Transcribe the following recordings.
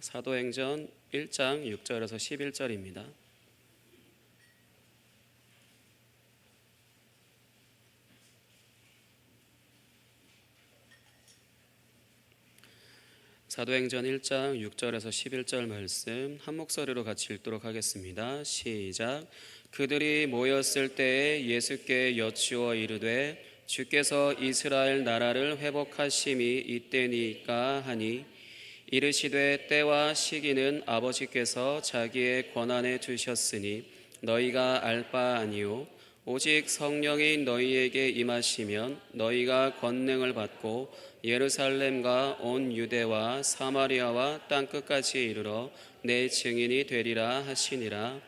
사도행전 1장 6절에서 11절입니다. 사도행전 1장 6절에서 11절 말씀 한 목소리로 같이 읽도록 하겠습니다. 시작. 그들이 모였을 때에 예수께 여쭈어 이르되 주께서 이스라엘 나라를 회복하심이 이때니까 하니 이르시되 때와 시기는 아버지께서 자기의 권한에 두셨으니 너희가 알 바 아니요 오직 성령이 너희에게 임하시면 너희가 권능을 받고 예루살렘과 온 유대와 사마리아와 땅끝까지 이르러 내 증인이 되리라 하시니라.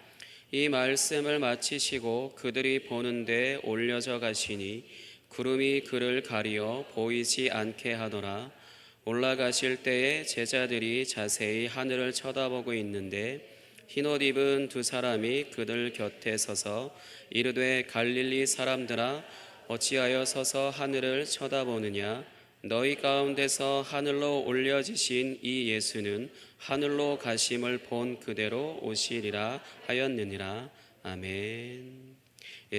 이 말씀을 마치시고 그들이 보는데 올려져 가시니 구름이 그를 가리어 보이지 않게 하더라. 올라가실 때에 제자들이 자세히 하늘을 쳐다보고 있는데 흰옷 입은 두 사람이 그들 곁에 서서 이르되 갈릴리 사람들아 어찌하여 서서 하늘을 쳐다보느냐. 너희 가운데서 하늘로 올려지신 이 예수는 하늘로 가심을 본 그대로 오시리라 하였느니라. 아멘.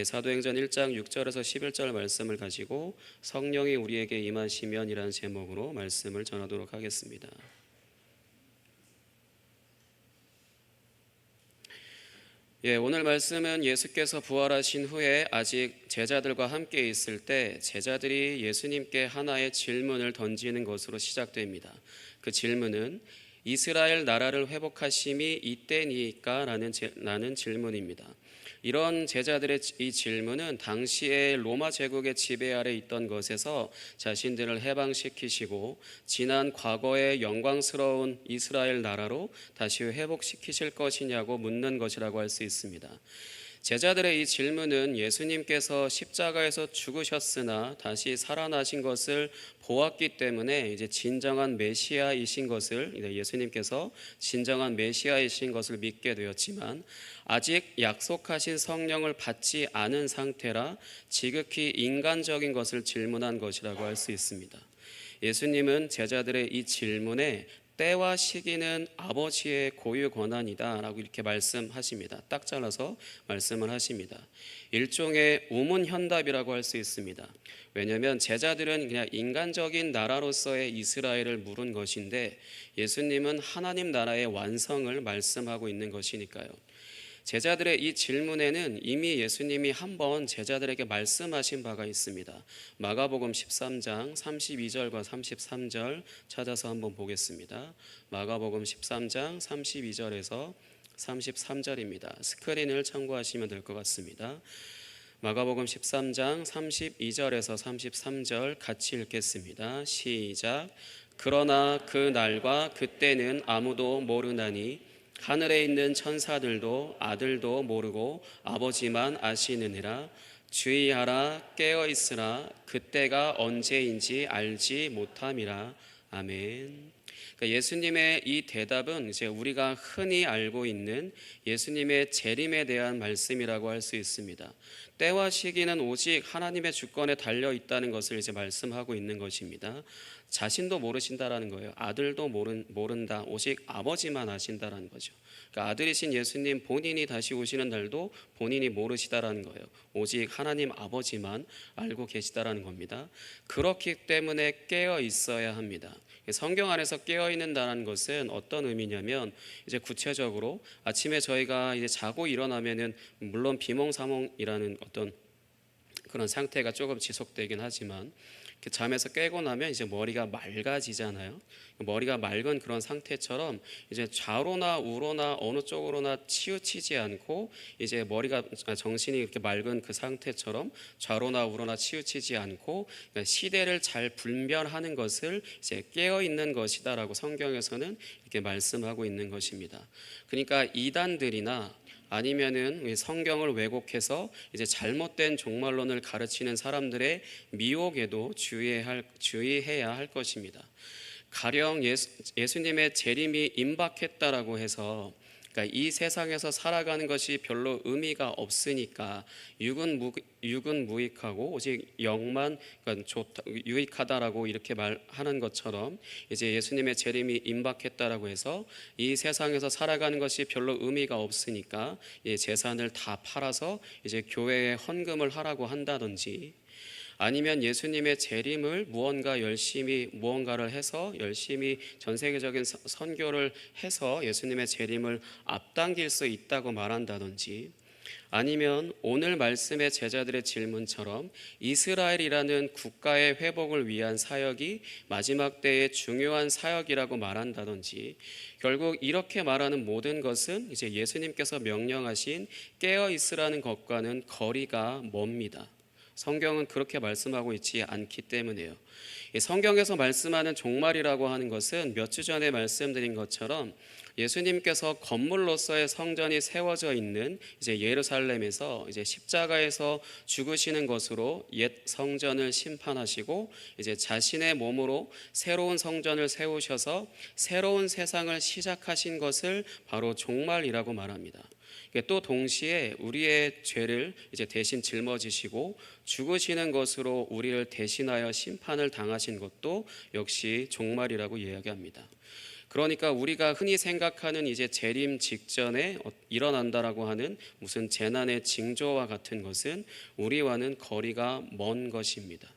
사도행전 1장 6절에서 11절 말씀을 가지고 성령이 우리에게 임하시면 이라는 제목으로 말씀을 전하도록 하겠습니다. 오늘 말씀은 예수께서 부활하신 후에 아직 제자들과 함께 있을 때 제자들이 예수님께 하나의 질문을 던지는 것으로 시작됩니다. 그 질문은 이스라엘 나라를 회복하심이 이때니까? 라는 질문입니다. 이런 제자들의 이 질문은 당시에 로마 제국의 지배 아래 있던 것에서 자신들을 해방시키시고 지난 과거의 영광스러운 이스라엘 나라로 다시 회복시키실 것이냐고 묻는 것이라고 할 수 있습니다. 제자들의 이 질문은 예수님께서 십자가에서 죽으셨으나 다시 살아나신 것을 보았기 때문에 이제 진정한 메시아이신 것을 예수님께서 진정한 메시아이신 것을 믿게 되었지만 아직 약속하신 성령을 받지 않은 상태라 지극히 인간적인 것을 질문한 것이라고 할 수 있습니다. 예수님은 제자들의 이 질문에 때와 시기는 아버지의 고유 권한이다 라고 이렇게 말씀하십니다. 딱 잘라서 말씀을 하십니다. 일종의 우문현답이라고 할 수 있습니다. 왜냐하면 제자들은 그냥 인간적인 나라로서의 이스라엘을 물은 것인데 예수님은 하나님 나라의 완성을 말씀하고 있는 것이니까요. 제자들의 이 질문에는 이미 예수님이 한번 제자들에게 말씀하신 바가 있습니다. 마가복음 13장 32절과 33절 찾아서 한번 보겠습니다. 마가복음 13장 32절에서 33절입니다. 스크린을 참고하시면 될 것 같습니다. 마가복음 13장 32절에서 33절 같이 읽겠습니다. 시작. 그러나 그 날과 그때는 아무도 모르나니 하늘에 있는 천사들도 아들도 모르고 아버지만 아시느니라. 주의하라 깨어 있으라 그때가 언제인지 알지 못함이라. 아멘. 그러니까 예수님의 이 대답은 이제 우리가 흔히 알고 있는 예수님의 재림에 대한 말씀이라고 할 수 있습니다. 때와 시기는 오직 하나님의 주권에 달려 있다는 것을 이제 말씀하고 있는 것입니다. 자신도 모르신다라는 거예요. 아들도 모른다. 오직 아버지만 아신다라는 거죠. 그러니까 아들이신 예수님 본인이 다시 오시는 날도 본인이 모르시다라는 거예요. 오직 하나님 아버지만 알고 계시다라는 겁니다. 그렇기 때문에 깨어 있어야 합니다. 성경 안에서 깨어 있는다는 것은 어떤 의미냐면 이제 구체적으로 아침에 저희가 이제 자고 일어나면은 물론 비몽사몽이라는 어떤 그런 상태가 조금 지속되긴 하지만 잠에서 깨고 나면 이제 머리가 맑아지잖아요. 머리가 맑은 그런 상태처럼 이제 좌로나 우로나 어느 쪽으로나 치우치지 않고 이제 머리가 정신이 이렇게 맑은 그 상태처럼 좌로나 우로나 치우치지 않고 시대를 잘 분별하는 것을 이제 깨어 있는 것이다라고 성경에서는 이렇게 말씀하고 있는 것입니다. 그러니까 이단들이나 아니면은 성경을 왜곡해서 이제 잘못된 종말론을 가르치는 사람들의 미혹에도 주의해야 할 것입니다. 가령 예수님의 재림이 임박했다라고 해서 그러니까 이 세상에서 살아가는 것이 별로 의미가 없으니까 육은 무익하고 오직 영만 그러니까 유익하다라고 이렇게 말하는 것처럼 이제 예수님의 재림이 임박했다라고 해서 이 세상에서 살아가는 것이 별로 의미가 없으니까 이 재산을 다 팔아서 이제 교회에 헌금을 하라고 한다든지, 아니면 예수님의 재림을 무언가를 해서 열심히 전 세계적인 선교를 해서 예수님의 재림을 앞당길 수 있다고 말한다든지, 아니면 오늘 말씀의 제자들의 질문처럼 이스라엘이라는 국가의 회복을 위한 사역이 마지막 때의 중요한 사역이라고 말한다든지, 결국 이렇게 말하는 모든 것은 이제 예수님께서 명령하신 깨어 있으라는 것과는 거리가 멉니다. 성경은 그렇게 말씀하고 있지 않기 때문에요. 성경에서 말씀하는 종말이라고 하는 것은 몇 주 전에 말씀드린 것처럼 예수님께서 건물로서의 성전이 세워져 있는 이제 예루살렘에서 이제 십자가에서 죽으시는 것으로 옛 성전을 심판하시고 이제 자신의 몸으로 새로운 성전을 세우셔서 새로운 세상을 시작하신 것을 바로 종말이라고 말합니다. 또 동시에 우리의 죄를 이제 대신 짊어지시고 죽으시는 것으로 우리를 대신하여 심판을 당하신 것도 역시 종말이라고 이야기합니다. 그러니까 우리가 흔히 생각하는 이제 재림 직전에 일어난다라고 하는 무슨 재난의 징조와 같은 것은 우리와는 거리가 먼 것입니다.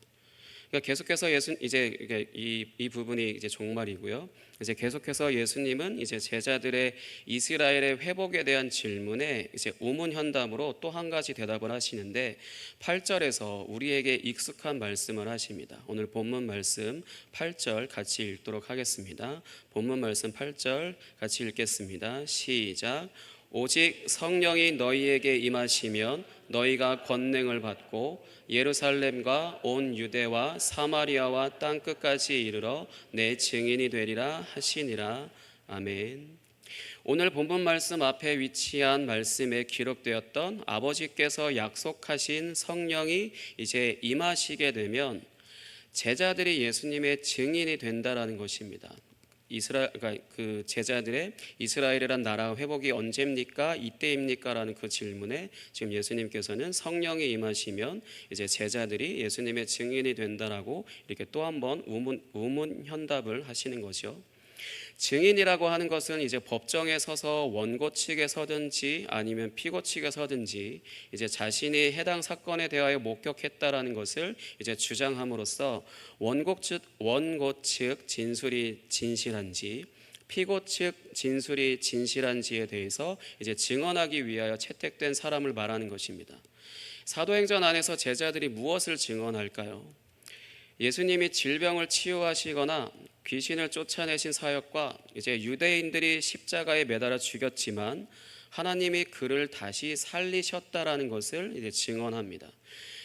그러니까 계속해서 이 부분이 이제 종말이고요. 이제 계속해서 예수님은 이제 제자들의 이스라엘의 회복에 대한 질문에 이제 우문현담으로 또 한 가지 대답을 하시는데 8절에서 우리에게 익숙한 말씀을 하십니다. 오늘 본문 말씀 8절 같이 읽도록 하겠습니다. 본문 말씀 8절 같이 읽겠습니다. 시작. 오직 성령이 너희에게 임하시면 너희가 권능을 받고 예루살렘과 온 유대와 사마리아와 땅끝까지 이르러 내 증인이 되리라 하시니라. 아멘. 오늘 본문 말씀 앞에 위치한 말씀에 기록되었던 아버지께서 약속하신 성령이 이제 임하시게 되면 제자들이 예수님의 증인이 된다라는 것입니다. 그러니까 그 제자들의 이스라엘이란 나라 회복이 언제입니까? 이때입니까?라는 그 질문에 지금 예수님께서는 성령이 임하시면 이제 제자들이 예수님의 증인이 된다라고 이렇게 또 한번 우문현답을 하시는 거죠. 증인이라고 하는 것은 이제 법정에 서서 원고 측에 서든지 아니면 피고 측에 서든지 이제 자신이 해당 사건에 대하여 목격했다라는 것을 이제 주장함으로써 원고 측 진술이 진실한지 피고 측 진술이 진실한지에 대해서 이제 증언하기 위하여 채택된 사람을 말하는 것입니다. 사도행전 안에서 제자들이 무엇을 증언할까요? 예수님이 질병을 치유하시거나 귀신을 쫓아내신 사역과 이제 유대인들이 십자가에 매달아 죽였지만 하나님이 그를 다시 살리셨다라는 것을 이제 증언합니다.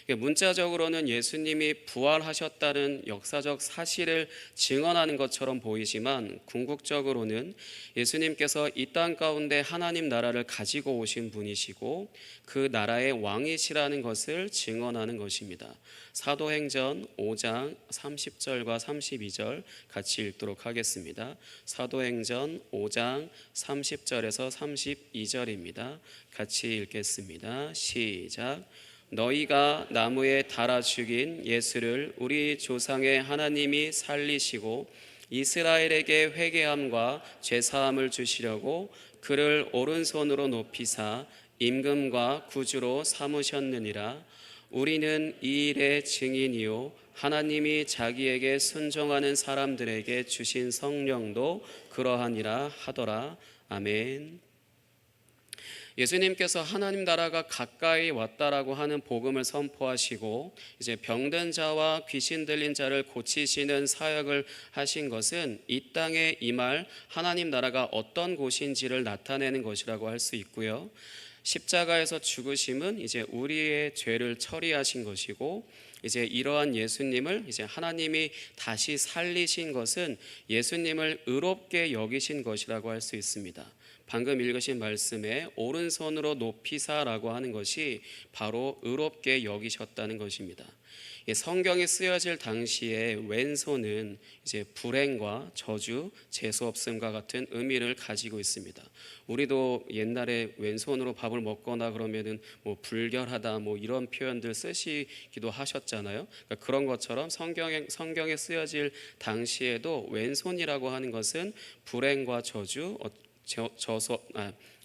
문자적으로는 예수님이 부활하셨다는 역사적 사실을 증언하는 것처럼 보이지만 궁극적으로는 예수님께서 이 땅 가운데 하나님 나라를 가지고 오신 분이시고 그 나라의 왕이시라는 것을 증언하는 것입니다. 사도행전 5장 30절과 32절 같이 읽도록 하겠습니다. 사도행전 5장 30절에서 32절입니다. 같이 읽겠습니다. 시작. 너희가 나무에 달아 죽인 예수를 우리 조상의 하나님이 살리시고 이스라엘에게 회개함과 죄사함을 주시려고 그를 오른손으로 높이사 임금과 구주로 삼으셨느니라. 우리는 이 일의 증인이요 하나님이 자기에게 순종하는 사람들에게 주신 성령도 그러하니라 하더라. 아멘. 예수님께서 하나님 나라가 가까이 왔다라고 하는 복음을 선포하시고 이제 병든 자와 귀신 들린 자를 고치시는 사역을 하신 것은 이 땅에 임할 하나님 나라가 어떤 곳인지를 나타내는 것이라고 할 수 있고요. 십자가에서 죽으심은 이제 우리의 죄를 처리하신 것이고 이제 이러한 예수님을 이제 하나님이 다시 살리신 것은 예수님을 의롭게 여기신 것이라고 할 수 있습니다. 방금 읽으신 말씀에 오른손으로 높이사라고 하는 것이 바로 의롭게 여기셨다는 것입니다. 성경이 쓰여질 당시에 왼손은 이제 불행과 저주, 재수 없음과 같은 의미를 가지고 있습니다. 우리도 옛날에 왼손으로 밥을 먹거나 그러면은 뭐 불결하다 뭐 이런 표현들 쓰시기도 하셨잖아요. 그러니까 그런 것처럼 성경에 쓰여질 당시에도 왼손이라고 하는 것은 불행과 저주,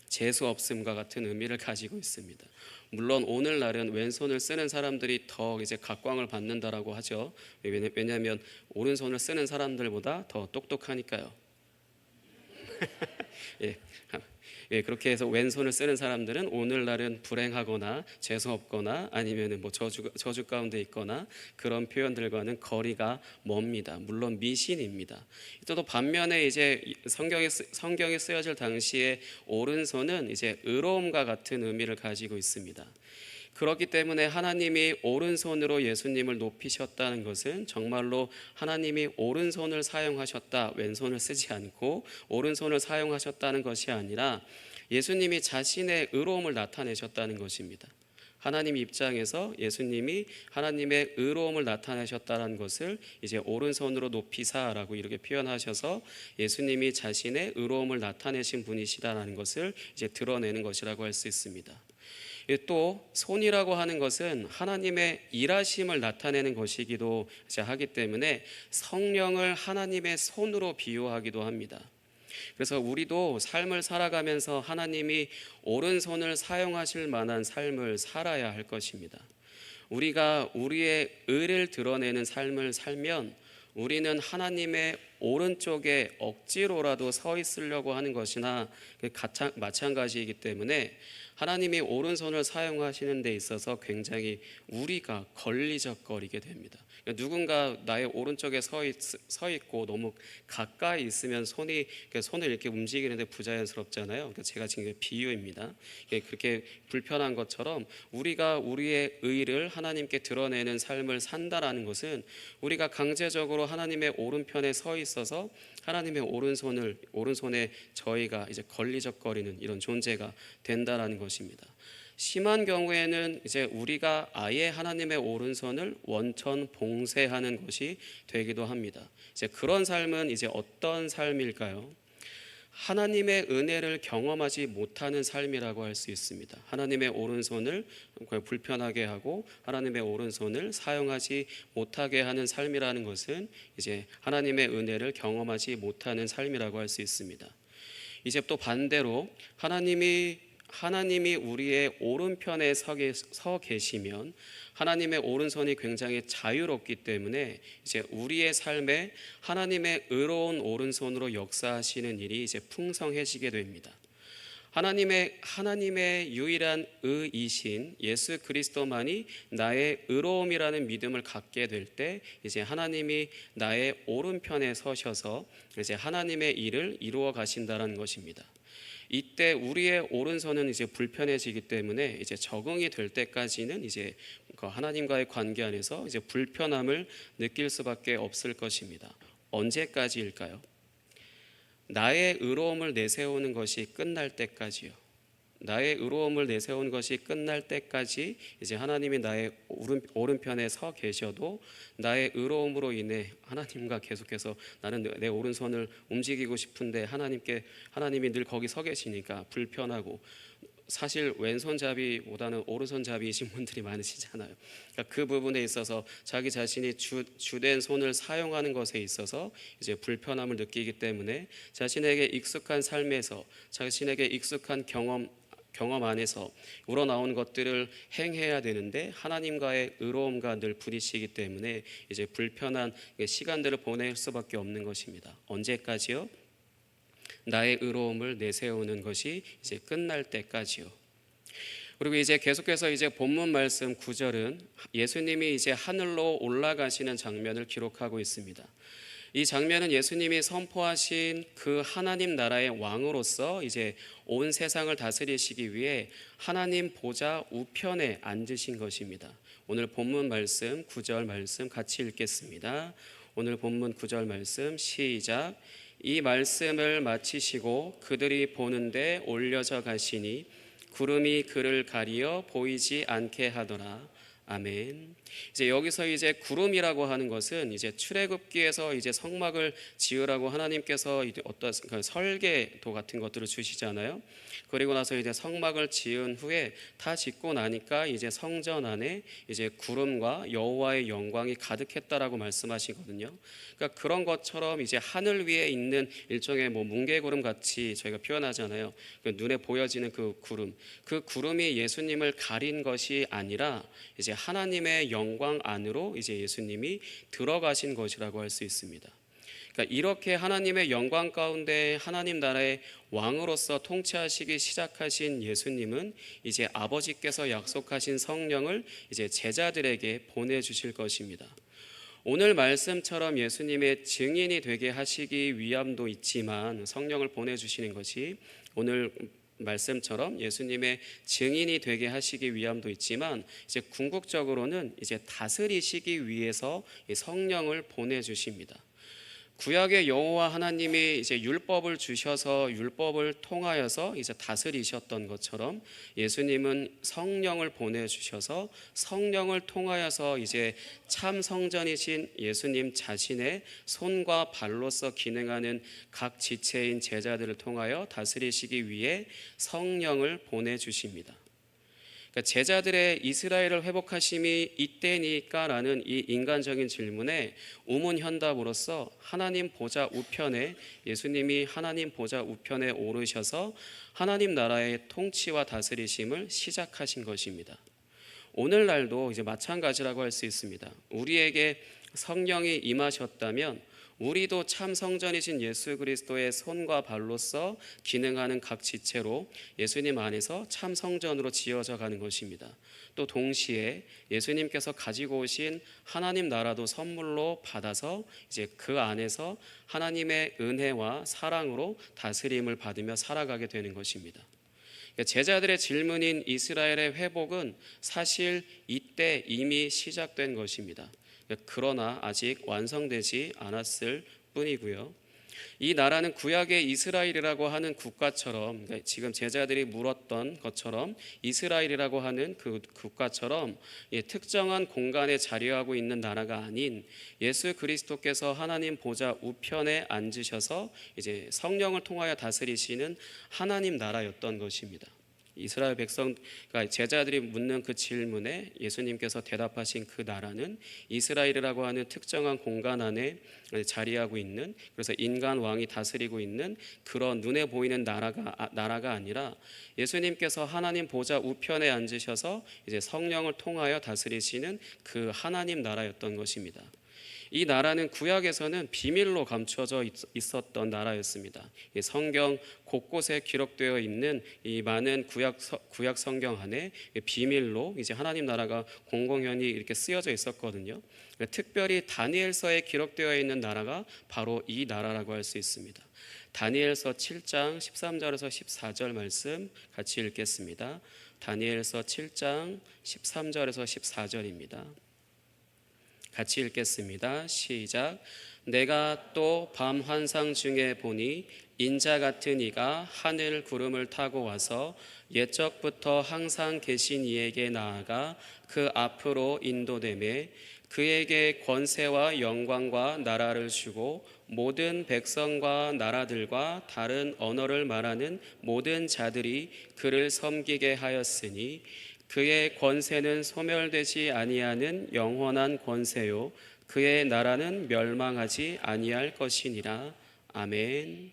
재수 없음과 같은 의미를 가지고 있습니다. 물론 오늘날은 왼손을 쓰는 사람들이 더 이제 각광을 받는다라고 하죠. 왜냐하면 오른손을 쓰는 사람들보다 더 똑똑하니까요. 예. 그렇게 해서 왼손을 쓰는 사람들은 오늘날은 불행하거나 재수 없거나 아니면은 뭐 저주 가운데 있거나 그런 표현들과는 거리가 멉니다. 물론 미신입니다. 또 반면에 이제 성경에 쓰여질 당시에 오른손은 이제 의로움과 같은 의미를 가지고 있습니다. 그렇기 때문에 하나님이 오른손으로 예수님을 높이셨다는 것은 정말로 하나님이 오른손을 사용하셨다, 왼손을 쓰지 않고 오른손을 사용하셨다는 것이 아니라 예수님이 자신의 의로움을 나타내셨다는 것입니다. 하나님 입장에서 예수님이 하나님의 의로움을 나타내셨다는 것을 이제 오른손으로 높이사라고 이렇게 표현하셔서 예수님이 자신의 의로움을 나타내신 분이시다라는 것을 이제 드러내는 것이라고 할 수 있습니다. 또 손이라고 하는 것은 하나님의 일하심을 나타내는 것이기도 하기 때문에 성령을 하나님의 손으로 비유하기도 합니다. 그래서 우리도 삶을 살아가면서 하나님이 오른손을 사용하실 만한 삶을 살아야 할 것입니다. 우리가 우리의 의를 드러내는 삶을 살면 우리는 하나님의 오른쪽에 억지로라도 서 있으려고 하는 것이나 마찬가지이기 때문에 하나님이 오른손을 사용하시는 데 있어서 굉장히 우리가 걸리적거리게 됩니다. 누군가 나의 오른쪽에 서 있고 너무 가까이 있으면 손을 이렇게 움직이는데 부자연스럽잖아요. 제가 지금 비유입니다. 그렇게 불편한 것처럼 우리가 우리의 의를 하나님께 드러내는 삶을 산다라는 것은 우리가 강제적으로 하나님의 오른편에 서 있어서 하나님의 오른손에 저희가 이제 걸리적거리는 이런 존재가 된다라는 것입니다. 심한 경우에는 이제 우리가 아예 하나님의 오른손을 원천 봉쇄하는 것이 되기도 합니다. 이제 그런 삶은 이제 어떤 삶일까요? 하나님의 은혜를 경험하지 못하는 삶이라고 할 수 있습니다. 하나님의 오른손을 불편하게 하고 하나님의 오른손을 사용하지 못하게 하는 삶이라는 것은 이제 하나님의 은혜를 경험하지 못하는 삶이라고 할 수 있습니다. 이제 또 반대로 하나님이 우리의 오른편에 서 계시면 하나님의 오른손이 굉장히 자유롭기 때문에 이제 우리의 삶에 하나님의 의로운 오른손으로 역사하시는 일이 이제 풍성해지게 됩니다. 하나님의 유일한 의이신 예수 그리스도만이 나의 의로움이라는 믿음을 갖게 될 때 이제 하나님이 나의 오른편에 서셔서 이제 하나님의 일을 이루어 가신다는 것입니다. 이때 우리의 오른손은 이제 불편해지기 때문에 이제 적응이 될 때까지는 이제 하나님과의 관계 안에서 이제 불편함을 느낄 수밖에 없을 것입니다. 언제까지일까요? 나의 의로움을 내세우는 것이 끝날 때까지요. 나의 의로움을 내세운 것이 끝날 때까지 이제 하나님이 나의 오른편에 서 계셔도 나의 의로움으로 인해 하나님과 계속해서 나는 내 오른손을 움직이고 싶은데 하나님이 늘 거기 서 계시니까 불편하고, 사실 왼손잡이보다는 오른손잡이이신 분들이 많으시잖아요. 그러니까 그 부분에 있어서 자기 자신이 주된 손을 사용하는 것에 있어서 이제 불편함을 느끼기 때문에 자신에게 익숙한 삶에서 자신에게 익숙한 경험 안에서 우러나온 것들을 행해야 되는데 하나님과의 의로움과 늘 부딪히기 때문에 이제 불편한 시간들을 보낼 수밖에 없는 것입니다. 언제까지요? 나의 의로움을 내세우는 것이 이제 끝날 때까지요. 그리고 이제 계속해서 이제 본문 말씀 9절은 예수님이 이제 하늘로 올라가시는 장면을 기록하고 있습니다. 이 장면은 예수님이 선포하신 그 하나님 나라의 왕으로서 이제 온 세상을 다스리시기 위해 하나님 보좌 우편에 앉으신 것입니다. 오늘 본문 말씀 9절 말씀 같이 읽겠습니다. 오늘 본문 9절 말씀 시작. 이 말씀을 마치시고 그들이 보는데 올려져 가시니 구름이 그를 가리어 보이지 않게 하더라. 아멘. 이제 여기서 이제 구름이라고 하는 것은 이제 출애굽기에서 이제 성막을 지으라고 하나님께서 어떤 그 설계도 같은 것들을 주시잖아요. 그리고 나서 이제 성막을 지은 후에 다 짓고 나니까 이제 성전 안에 이제 구름과 여호와의 영광이 가득했다라고 말씀하시거든요. 그러니까 그런 것처럼 이제 하늘 위에 있는 일종의 뭐 뭉게구름 같이 저희가 표현하잖아요. 그 눈에 보여지는 그 구름이 예수님을 가린 것이 아니라 이제 하나님의 영광 안으로 이제 예수님이 들어가신 것이라고 할 수 있습니다. 그러니까 이렇게 하나님의 영광 가운데 하나님 나라의 왕으로서 통치하시기 시작하신 예수님은 이제 아버지께서 약속하신 성령을 이제 제자들에게 보내주실 것입니다. 오늘 말씀처럼 예수님의 증인이 되게 하시기 위함도 있지만 성령을 보내주시는 것이 오늘 말씀처럼 예수님의 증인이 되게 하시기 위함도 있지만 이제 궁극적으로는 이제 다스리시기 위해서 성령을 보내주십니다. 구약의 여호와 하나님이 이제 율법을 주셔서 율법을 통하여서 이제 다스리셨던 것처럼 예수님은 성령을 보내주셔서 성령을 통하여서 이제 참 성전이신 예수님 자신의 손과 발로서 기능하는 각 지체인 제자들을 통하여 다스리시기 위해 성령을 보내주십니다. 그러니까 제자들의 이스라엘을 회복하심이 이때니까라는 이 인간적인 질문에 우문현답으로서 하나님 보좌 우편에 예수님이 하나님 보좌 우편에 오르셔서 하나님 나라의 통치와 다스리심을 시작하신 것입니다. 오늘날도 이제 마찬가지라고 할 수 있습니다. 우리에게 성령이 임하셨다면 우리도 참 성전이신 예수 그리스도의 손과 발로서 기능하는 각 지체로 예수님 안에서 참 성전으로 지어져 가는 것입니다. 또 동시에 예수님께서 가지고 오신 하나님 나라도 선물로 받아서 이제 그 안에서 하나님의 은혜와 사랑으로 다스림을 받으며 살아가게 되는 것입니다. 제자들의 질문인 이스라엘의 회복은 사실 이때 이미 시작된 것입니다. 그러나 아직 완성되지 않았을 뿐이고요. 이 나라는 구약의 이스라엘이라고 하는 국가처럼 지금 제자들이 물었던 것처럼 이스라엘이라고 하는 그 국가처럼 특정한 공간에 자리하고 있는 나라가 아닌 예수 그리스도께서 하나님 보좌 우편에 앉으셔서 이제 성령을 통하여 다스리시는 하나님 나라였던 것입니다. 이스라엘 백성, 그러니까 제자들이 묻는 그 질문에 예수님께서 대답하신 그 나라는 이스라엘이라고 하는 특정한 공간 안에 자리하고 있는, 그래서 인간 왕이 다스리고 있는 그런 눈에 보이는 나라가 아니라 예수님께서 하나님 보좌 우편에 앉으셔서 이제 성령을 통하여 다스리시는 그 하나님 나라였던 것입니다. 이 나라는 구약에서는 비밀로 감춰져 있었던 나라였습니다. 성경 곳곳에 기록되어 있는 이 많은 구약 성경 안에 비밀로 이제 하나님 나라가 공공연히 이렇게 쓰여져 있었거든요. 특별히 다니엘서에 기록되어 있는 나라가 바로 이 나라라고 할 수 있습니다. 다니엘서 7장 13절에서 14절 말씀 같이 읽겠습니다. 다니엘서 7장 13절에서 14절입니다. 같이 읽겠습니다. 시작. 내가 또 밤 환상 중에 보니 인자 같은 이가 하늘 구름을 타고 와서 옛적부터 항상 계신 이에게 나아가 그 앞으로 인도되매 그에게 권세와 영광과 나라를 주고 모든 백성과 나라들과 다른 언어를 말하는 모든 자들이 그를 섬기게 하였으니 그의 권세는 소멸되지 아니하는 영원한 권세요 그의 나라는 멸망하지 아니할 것이니라. 아멘.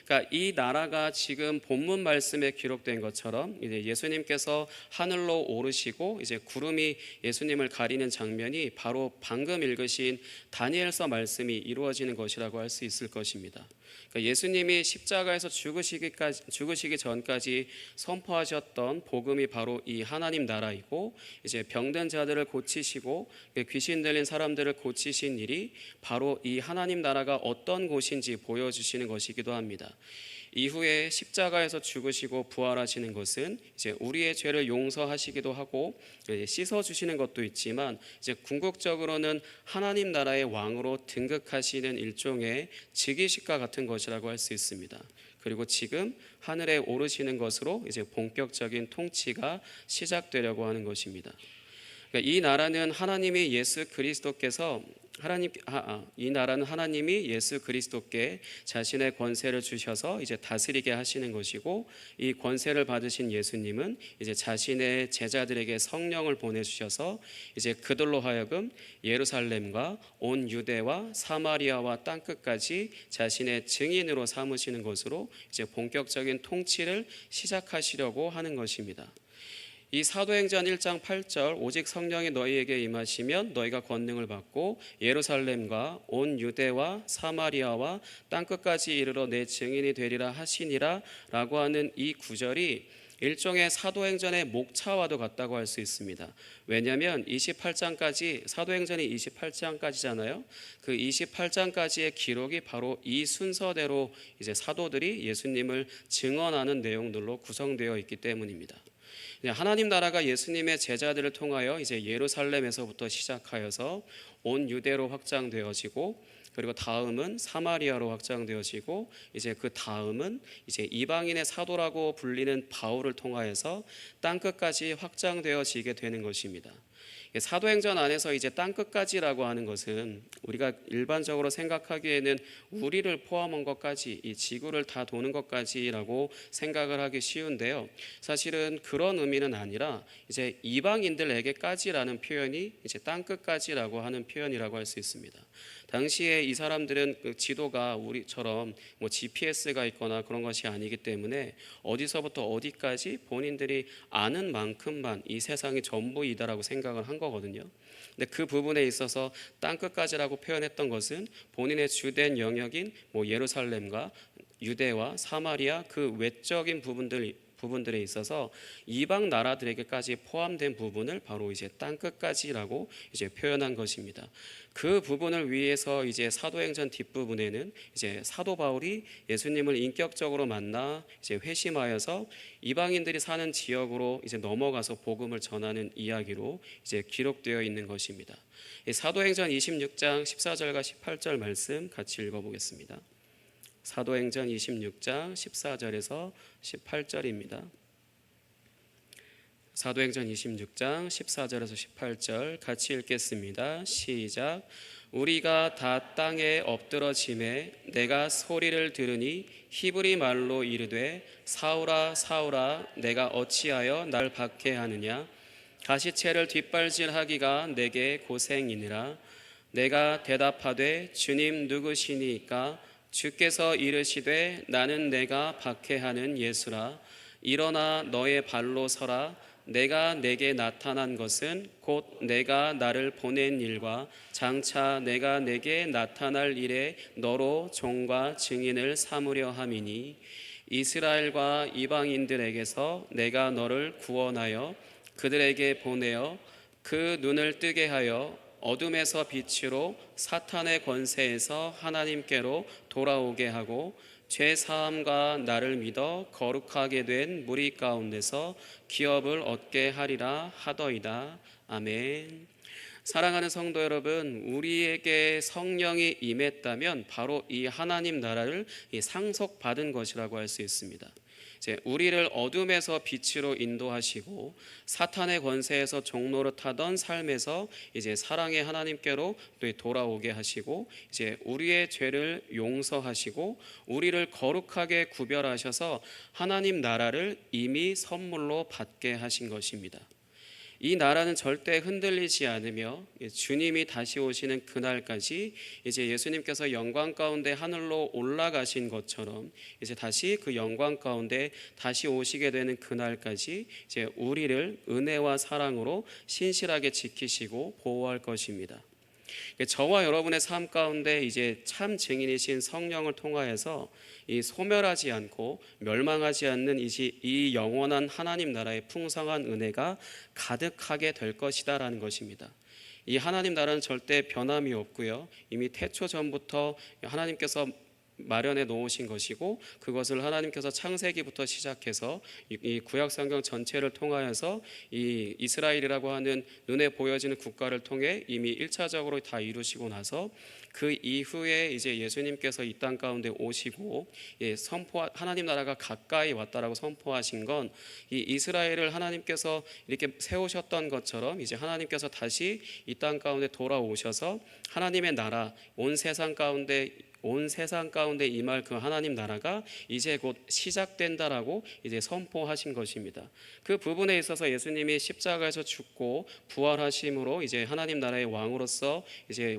그러니까 이 나라가 지금 본문 말씀에 기록된 것처럼 이제 예수님께서 하늘로 오르시고 이제 구름이 예수님을 가리는 장면이 바로 방금 읽으신 다니엘서 말씀이 이루어지는 것이라고 할 수 있을 것입니다. 그러니까 예수님이 십자가에서 죽으시기 전까지 선포하셨던 복음이 바로 이 하나님 나라이고 이제 병든 자들을 고치시고 귀신 들린 사람들을 고치신 일이 바로 이 하나님 나라가 어떤 곳인지 보여주시는 것이기도 합니다. 이후에 십자가에서 죽으시고 부활하시는 것은 이제 우리의 죄를 용서하시기도 하고 씻어 주시는 것도 있지만 이제 궁극적으로는 하나님 나라의 왕으로 등극하시는 일종의 즉위식과 같은 것이라고 할 수 있습니다. 그리고 지금 하늘에 오르시는 것으로 이제 본격적인 통치가 시작되려고 하는 것입니다. 그러니까 이 나라는 하나님이 예수 그리스도께서 이 나라는 하나님이 예수 그리스도께 자신의 권세를 주셔서 이제 다스리게 하시는 것이고, 이 권세를 받으신 예수님은 이제 자신의 제자들에게 성령을 보내주셔서 이제 그들로 하여금 예루살렘과 온 유대와 사마리아와 땅끝까지 자신의 증인으로 삼으시는 것으로 이제 본격적인 통치를 시작하시려고 하는 것입니다. 이 사도행전 1장 8절 오직 성령이 너희에게 임하시면 너희가 권능을 받고 예루살렘과 온 유대와 사마리아와 땅끝까지 이르러 내 증인이 되리라 하시니라 라고 하는 이 구절이 일종의 사도행전의 목차와도 같다고 할 수 있습니다. 왜냐하면 28장까지, 사도행전이 28장까지잖아요. 그 28장까지의 기록이 바로 이 순서대로 이제 사도들이 예수님을 증언하는 내용들로 구성되어 있기 때문입니다. 하나님 나라가 예수님의 제자들을 통하여 이제 예루살렘에서부터 시작하여서 온 유대로 확장되어지고, 그리고 다음은 사마리아로 확장되어지고, 이제 그 다음은 이제 이방인의 사도라고 불리는 바울을 통하여서 땅끝까지 확장되어지게 되는 것입니다. 사도행전 안에서 이제 땅끝까지라고 하는 것은 우리가 일반적으로 생각하기에는 우리를 포함한 것까지, 이 지구를 다 도는 것까지라고 생각을 하기 쉬운데요. 사실은 그런 의미는 아니라 이제 이방인들에게까지라는 표현이 이제 땅끝까지라고 하는 표현이라고 할 수 있습니다. 당시에 이 사람들은 그 지도가 우리처럼 뭐 GPS가 있거나 그런 것이 아니기 때문에 어디서부터 어디까지 본인들이 아는 만큼만 이 세상이 전부이다라고 생각을 한 거거든요. 근데 그 부분에 있어서 땅끝까지라고 표현했던 것은 본인의 주된 영역인 뭐 예루살렘과 유대와 사마리아 그 외적인 부분들에 있어서 이방 나라들에게까지 포함된 부분을 바로 이제 땅끝까지라고 이제 표현한 것입니다. 그 부분을 위해서 이제 사도행전 뒷부분에는 이제 사도 바울이 예수님을 인격적으로 만나 이제 회심하여서 이방인들이 사는 지역으로 이제 넘어가서 복음을 전하는 이야기로 이제 기록되어 있는 것입니다. 사도행전 26장 14절과 18절 말씀 같이 읽어보겠습니다. 사도행전 26장 14절에서 18절입니다. 사도행전 26장 14절에서 18절 같이 읽겠습니다. 시작. 우리가 다 땅에 엎드러짐에 내가 소리를 들으니 히브리 말로 이르되 사울아 사울아 내가 어찌하여 날 박해하느냐. 가시채를 뒷발질하기가 내게 고생이니라. 내가 대답하되 주님 누구시니까. 주께서 이르시되 나는 내가 박해하는 예수라. 일어나 너의 발로 서라. 내가 내게 나타난 것은 곧 내가 나를 보낸 일과 장차 내가 내게 나타날 일에 너로 종과 증인을 삼으려 함이니 이스라엘과 이방인들에게서 내가 너를 구원하여 그들에게 보내어 그 눈을 뜨게 하여 어둠에서 빛으로 사탄의 권세에서 하나님께로 돌아오게 하고 죄 사함과 나를 믿어 거룩하게 된 무리 가운데서 기업을 얻게 하리라 하더이다. 아멘. 사랑하는 성도 여러분, 우리에게 성령이 임했다면 바로 이 하나님 나라를 상속받은 것이라고 할 수 있습니다. 이제 우리를 어둠에서 빛으로 인도하시고 사탄의 권세에서 종로를 타던 삶에서 이제 사랑의 하나님께로 또 돌아오게 하시고 이제 우리의 죄를 용서하시고 우리를 거룩하게 구별하셔서 하나님 나라를 이미 선물로 받게 하신 것입니다. 이 나라는 절대 흔들리지 않으며 주님이 다시 오시는 그날까지 이제 예수님께서 영광 가운데 하늘로 올라가신 것처럼 이제 다시 그 영광 가운데 다시 오시게 되는 그날까지 이제 우리를 은혜와 사랑으로 신실하게 지키시고 보호할 것입니다. 저와 여러분의 삶 가운데 이제 참 증인이신 성령을 통하여서 이 소멸하지 않고 멸망하지 않는 이 영원한 하나님 나라의 풍성한 은혜가 가득하게 될 것이다라는 것입니다. 이 하나님 나라는 절대 변함이 없고요. 이미 태초 전부터 하나님께서 마련해 놓으신 것이고, 그것을 하나님께서 창세기부터 시작해서 이 구약 성경 전체를 통하여서 이 이스라엘이라고 하는 눈에 보여지는 국가를 통해 이미 1차적으로 다 이루시고 나서 그 이후에 이제 예수님께서 이 땅 가운데 오시고 하나님 나라가 가까이 왔다라고 선포하신 건 이 이스라엘을 하나님께서 이렇게 세우셨던 것처럼 이제 하나님께서 다시 이 땅 가운데 돌아오셔서 하나님의 나라 온 세상 가운데 임할 그 하나님 나라가 이제 곧 시작된다라고 이제 선포하신 것입니다. 그 부분에 있어서 예수님이 십자가에서 죽고 부활하심으로 이제 하나님 나라의 왕으로서 이제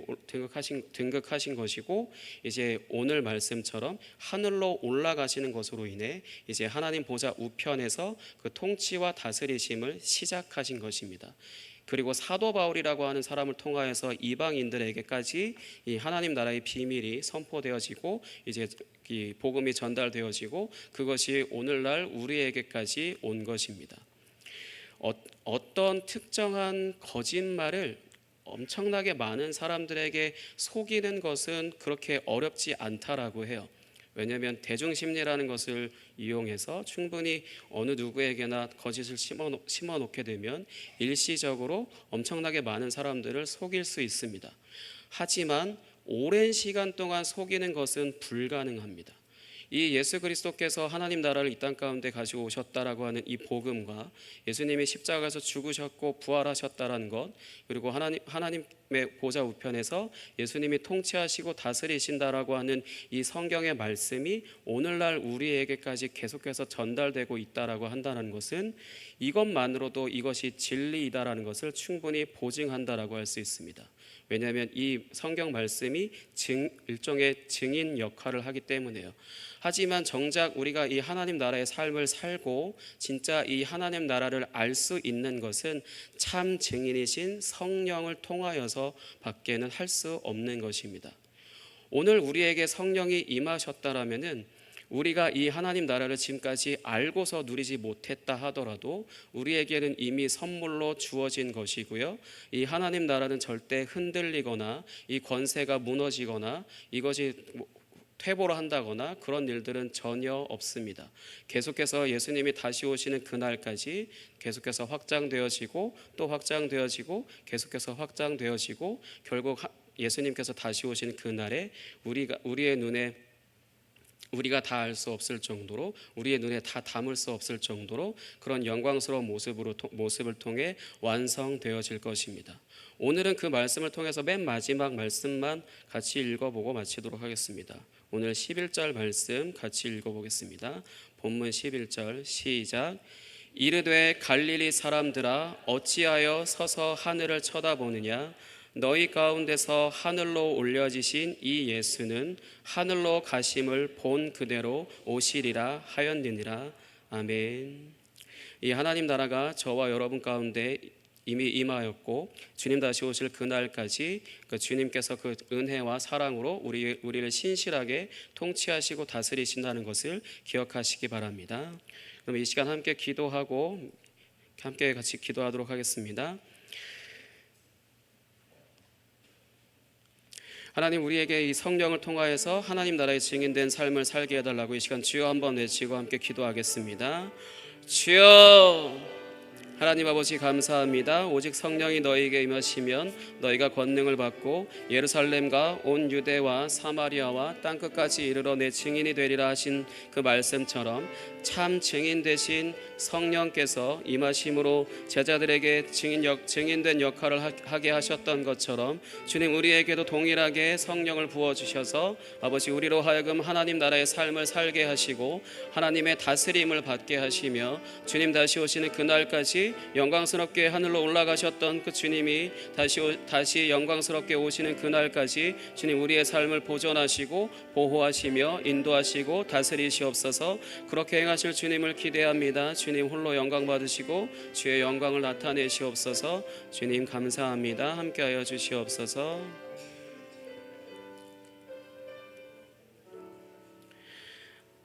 등극하신 것이고, 이제 오늘 말씀처럼 하늘로 올라가시는 것으로 인해 이제 하나님 보좌 우편에서 그 통치와 다스리심을 시작하신 것입니다. 그리고 사도 바울이라고 하는 사람을 통하여서 이방인들에게까지 이 하나님 나라의 비밀이 선포되어지고 이제 이 복음이 전달되어지고 그것이 오늘날 우리에게까지 온 것입니다. 어떤 특정한 거짓말을 엄청나게 많은 사람들에게 속이는 것은 그렇게 어렵지 않다라고 해요. 왜냐하면 대중심리라는 것을 이용해서 충분히 어느 누구에게나 거짓을 심어 놓게 되면 일시적으로 엄청나게 많은 사람들을 속일 수 있습니다. 하지만 오랜 시간 동안 속이는 것은 불가능합니다. 이 예수 그리스도께서 하나님 나라를 이 땅 가운데 가지고 오셨다라고 하는 이 복음과 예수님이 십자가에서 죽으셨고 부활하셨다라는 것, 그리고 하나님의 보좌 우편에서 예수님이 통치하시고 다스리신다라고 하는 이 성경의 말씀이 오늘날 우리에게까지 계속해서 전달되고 있다라고 한다는 것은 이것만으로도 이것이 진리이다라는 것을 충분히 보증한다라고 할 수 있습니다. 왜냐하면 이 성경 말씀이 일종의 증인 역할을 하기 때문에요. 하지만 정작 우리가 이 하나님 나라의 삶을 살고 진짜 이 하나님 나라를 알 수 있는 것은 참 증인이신 성령을 통하여서 밖에는 할 수 없는 것입니다. 오늘 우리에게 성령이 임하셨다라면은 우리가 이 하나님 나라를 지금까지 알고서 누리지 못했다 하더라도 우리에게는 이미 선물로 주어진 것이고요, 이 하나님 나라는 절대 흔들리거나 이 권세가 무너지거나 이것이 퇴보를 한다거나 그런 일들은 전혀 없습니다. 계속해서 예수님이 다시 오시는 그날까지 계속해서 확장되어지고 또 확장되어지고 계속해서 확장되어지고 결국 예수님께서 다시 오시는 그날에 우리의 눈에 우리가 다 알 수 없을 정도로, 우리의 눈에 다 담을 수 없을 정도로 그런 영광스러운 모습을 통해 완성되어질 것입니다. 오늘은 그 말씀을 통해서 맨 마지막 말씀만 같이 읽어보고 마치도록 하겠습니다. 오늘 11절 말씀 같이 읽어보겠습니다. 본문 11절 시작. 이르되 갈릴리 사람들아 어찌하여 서서 하늘을 쳐다보느냐. 너희 가운데서 하늘로 올려지신 이 예수는 하늘로 가심을 본 그대로 오시리라 하였느니라. 아멘. 이 하나님 나라가 저와 여러분 가운데 이미 임하였고 주님 다시 오실 그날까지 주님께서 그 은혜와 사랑으로 우리를 신실하게 통치하시고 다스리신다는 것을 기억하시기 바랍니다. 그럼 이 시간 함께 기도하고 함께 같이 기도하도록 하겠습니다. 하나님, 우리에게 이 성령을 통하여서 하나님 나라의 증인된 삶을 살게 해달라고 이 시간 주여 한번 외치고 함께 기도하겠습니다. 주여, 하나님 아버지 감사합니다. 오직 성령이 너희에게 임하시면 너희가 권능을 받고 예루살렘과 온 유대와 사마리아와 땅끝까지 이르러 내 증인이 되리라 하신 그 말씀처럼 참 증인 되신 성령께서 임하심으로 제자들에게 증인된 역할을 하게 하셨던 것처럼 주님, 우리에게도 동일하게 성령을 부어주셔서 아버지 우리로 하여금 하나님 나라의 삶을 살게 하시고 하나님의 다스림을 받게 하시며 주님 다시 오시는 그날까지 영광스럽게 하늘로 올라가셨던 그 주님이 다시 영광스럽게 오시는 그날까지 주님 우리의 삶을 보존하시고 보호하시며 인도하시고 다스리시옵소서. 그렇게 행하실 주님을 기대합니다. 주님 홀로 영광 받으시고 주의 영광을 나타내시옵소서. 주님 감사합니다. 함께하여 주시옵소서.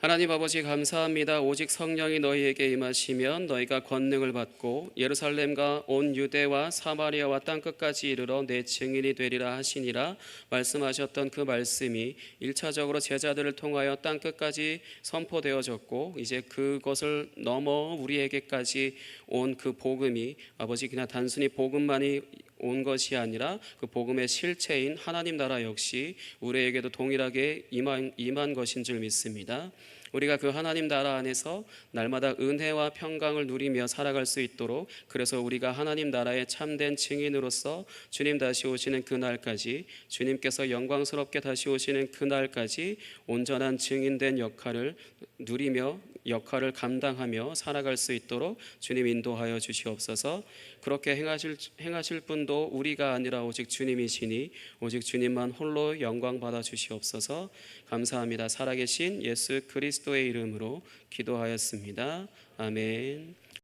하나님 아버지 감사합니다. 오직 성령이 너희에게 임하시면 너희가 권능을 받고 예루살렘과 온 유대와 사마리아와 땅끝까지 이르러 내 증인이 되리라 하시니라 말씀하셨던 그 말씀이 1차적으로 제자들을 통하여 땅끝까지 선포되어졌고 이제 그것을 넘어 우리에게까지 온 그 복음이 아버지 그냥 단순히 복음만이 온 것이 아니라 그 복음의 실체인 하나님 나라 역시 우리에게도 동일하게 임한 것인 줄 믿습니다. 우리가 그 하나님 나라 안에서 날마다 은혜와 평강을 누리며 살아갈 수 있도록, 그래서 우리가 하나님 나라의 참된 증인으로서 주님 다시 오시는 그날까지, 주님께서 영광스럽게 다시 오시는 그날까지 온전한 증인된 역할을 누리며 역할을 감당하며 살아갈 수 있도록 주님 인도하여 주시옵소서. 그렇게 행하실 분도 우리가 아니라 오직 주님이시니 오직 주님만 홀로 영광 받아 주시옵소서. 감사합니다. 살아계신 예수 그리스도의 이름으로 기도하였습니다. 아멘.